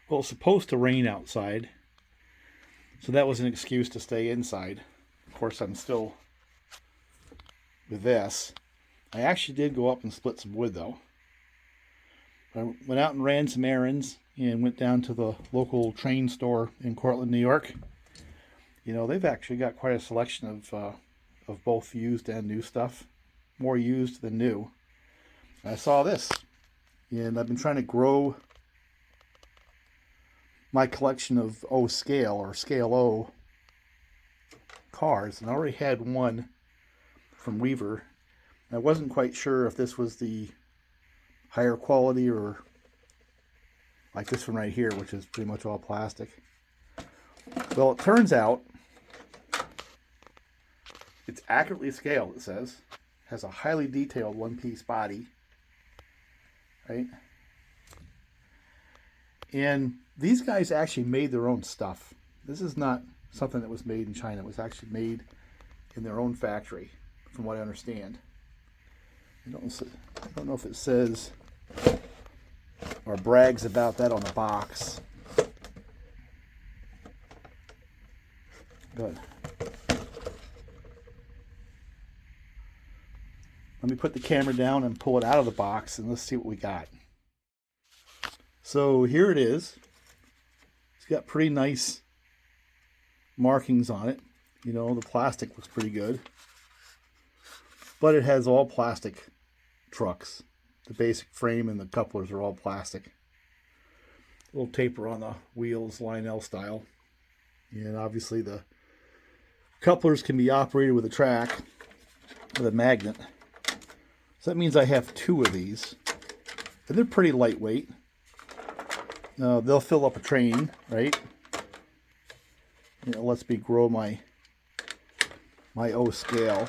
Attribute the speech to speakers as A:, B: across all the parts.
A: Well, it's supposed to rain outside, so that was an excuse to stay inside. Of course, I'm still with this. I actually did go up and split some wood, though. I went out and ran some errands and went down to the local train store in Cortland, New York. You know, they've actually got quite a selection of both used and new stuff. More used than new. I saw this, and I've been trying to grow my collection of O scale or scale O cars, and I already had one from Weaver. I wasn't quite sure if this was the higher quality or like this one right here, which is pretty much all plastic. Well, it turns out it's accurately scaled, it says. Has a highly detailed one-piece body, right? And these guys actually made their own stuff. This is not something that was made in China. It was actually made in their own factory, from what I understand. I don't know if it says or brags about that on the box. But let me put the camera down and pull it out of the box, and let's see what we got. So here it is. It's got pretty nice markings on it. You know, the plastic looks pretty good. But it has all plastic trucks. The basic frame and the couplers are all plastic. A little taper on the wheels, Lionel style. And obviously the couplers can be operated with a track, with a magnet. So that means I have two of these. And they're pretty lightweight. They'll fill up a train, right? You know, lets me grow my O scale.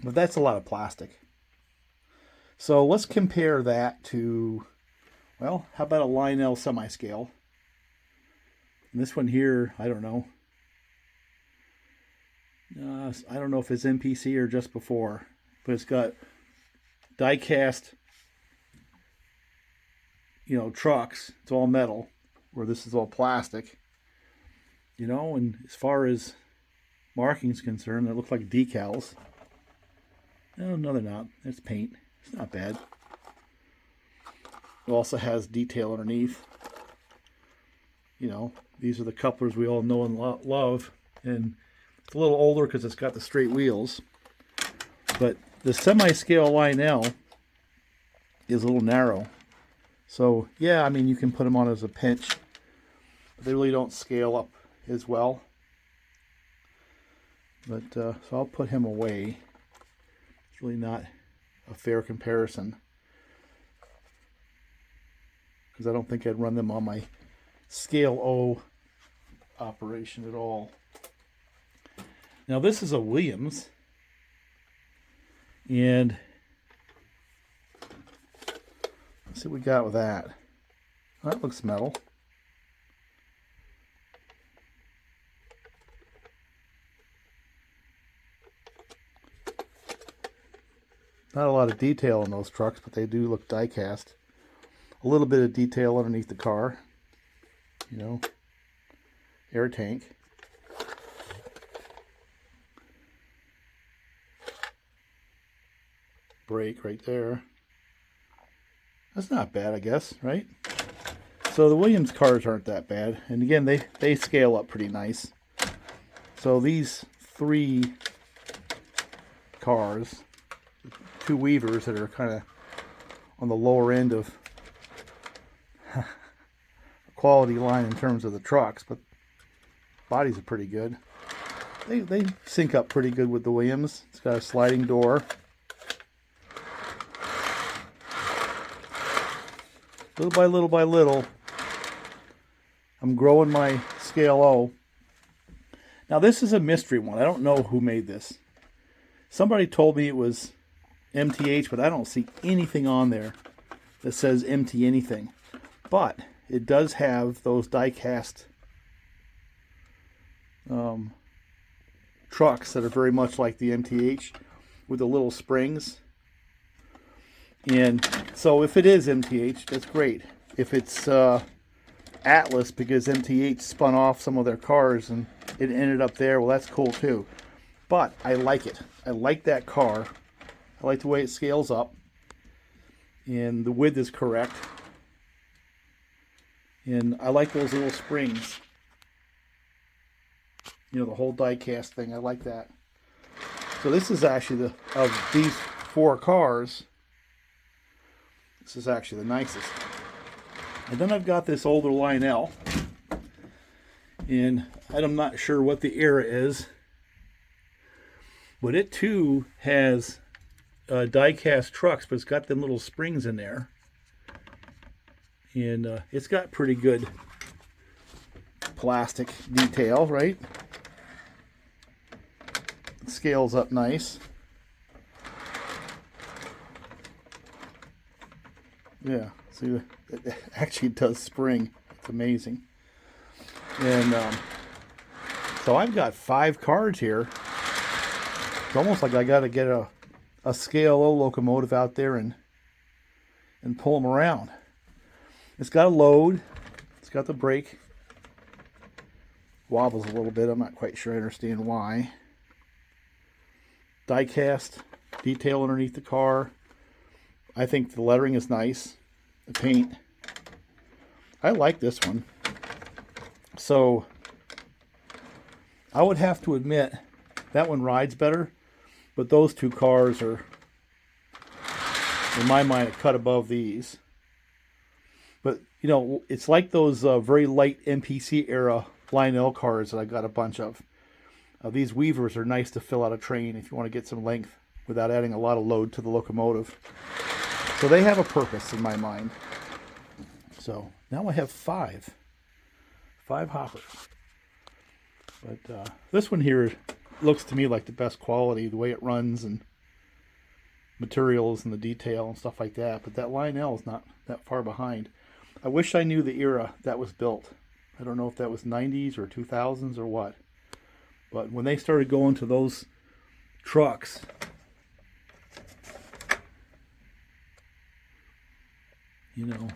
A: But that's a lot of plastic. So let's compare that to, well, how about a Lionel semi-scale? And this one here, I don't know. I don't know if it's MPC or just before, but it's got die-cast, you know, trucks. It's all metal, where this is all plastic. You know, and as far as markings concerned, they look like decals. No, they're not. It's paint. It's not bad. It also has detail underneath. You know, these are the couplers we all know and love. And it's a little older because it's got the straight wheels. But the semi-scale Lionel is a little narrow. So, yeah, I mean, you can put them on as a pinch. But they really don't scale up as well. But, so I'll put him away. It's really not a fair comparison, because I don't think I'd run them on my scale O operation at all. Now this is a Williams, and let's see what we got with that. That looks metal. Not a lot of detail in those trucks, but they do look die-cast. A little bit of detail underneath the car. You know, air tank. Brake right there. That's not bad, I guess, right? So the Williams cars aren't that bad. And again, they scale up pretty nice. So these three cars, two Weavers that are kind of on the lower end of quality line in terms of the trucks, but bodies are pretty good. They sync up pretty good with the Williams. It's got a sliding door. Little by little, I'm growing my scale O. Now this is a mystery one. I don't know who made this. Somebody told me it was MTH, but I don't see anything on there that says MT anything. But it does have those die-cast trucks that are very much like the MTH with the little springs. And so if it is MTH, that's great. If it's Atlas because MTH spun off some of their cars and it ended up there. Well, that's cool too. But I like it. I like that car. I like the way it scales up. And the width is correct. And I like those little springs. You know, the whole die cast thing. I like that. So this is actually of these 4 cars, this is actually the nicest. And then I've got this older Lionel. And I'm not sure what the era is. But it too has die-cast trucks, but it's got them little springs in there. And it's got pretty good plastic detail, right? It scales up nice. Yeah, see, it actually does spring. It's amazing. And so I've got 5 cars here. It's almost like I got to get a scale locomotive out there and pull them around. It's got a load. It's got the brake. Wobbles a little bit. I'm not quite sure I understand why. Die cast detail underneath the car. I think the lettering is nice. The paint. I like this one. So I would have to admit that one rides better, but those 2 cars are, in my mind, a cut above these. But, you know, it's like those very light MPC era Lionel cars that I got a bunch of. These weavers are nice to fill out a train if you want to get some length without adding a lot of load to the locomotive. So they have a purpose in my mind. So now I have 5 hoppers. But this one here looks to me like the best quality, the way it runs and materials and the detail and stuff like that. But that Lionel is not that far behind. I wish I knew the era that was built. I don't know if that was 90s or 2000s or what. But when they started going to those trucks, you know, when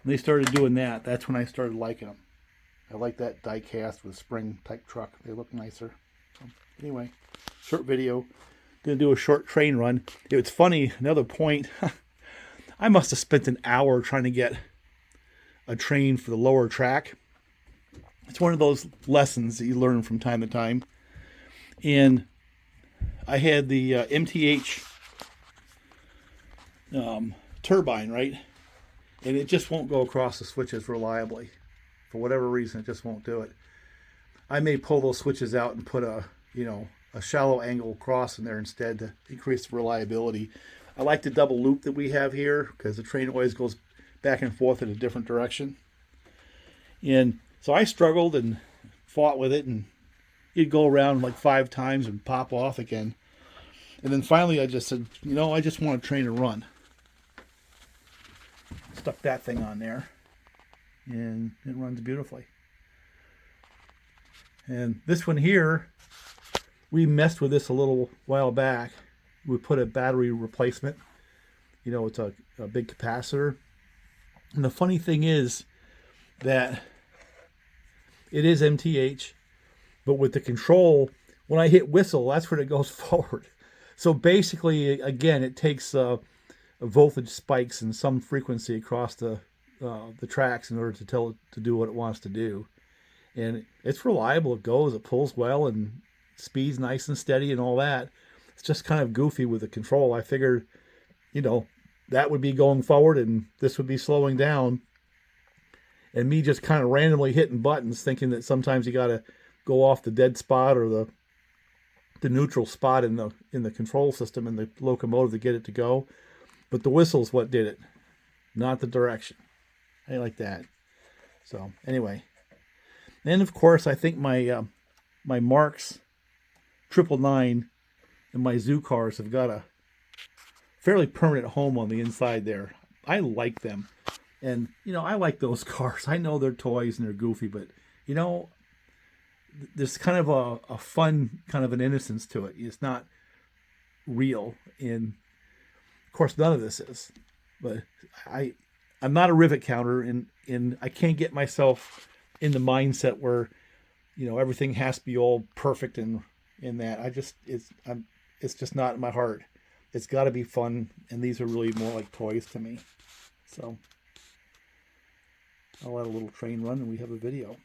A: they started doing that, that's when I started liking them. I like that die cast with spring type truck. They look nicer. So anyway, short video. Gonna do a short train run. It's funny, another point. I must have spent an hour trying to get a train for the lower track. It's one of those lessons that you learn from time to time. And I had the MTH turbine, right? And it just won't go across the switches reliably. For whatever reason, it just won't do it. I may pull those switches out and put a shallow angle cross in there instead to increase the reliability. I like the double loop that we have here because the train always goes back and forth in a different direction. And so I struggled and fought with it, and you'd go around like 5 times and pop off again. And then finally I just said, I just want a train to run. Stuck that thing on there, and it runs beautifully. And this one here, we messed with this a little while back. We put a battery replacement. It's a big capacitor. And the funny thing is that it is MTH, but with the control, when I hit whistle, that's when it goes forward. So basically, again, it takes voltage spikes and some frequency across the tracks in order to tell it to do what it wants to do. And it's reliable. It goes. It pulls well and speeds nice and steady and all that. It's just kind of goofy with the control. I figured, that would be going forward and this would be slowing down. And me just kind of randomly hitting buttons, thinking that sometimes you got to go off the dead spot or the neutral spot in the control system in the locomotive to get it to go. But the whistle's what did it, not the direction. I like that. So anyway, and of course I think my Marks 999 and my Zoo cars have got a fairly permanent home on the inside there. I like them. And, I like those cars. I know they're toys and they're goofy, but, there's kind of a fun, kind of an innocence to it. It's not real. And, of course, none of this is. But I I'm not a rivet counter, and I can't get myself in the mindset where, you know, everything has to be all perfect and in that. It's just not in my heart. It's got to be fun, and these are really more like toys to me. So I'll let a little train run, and we have a video.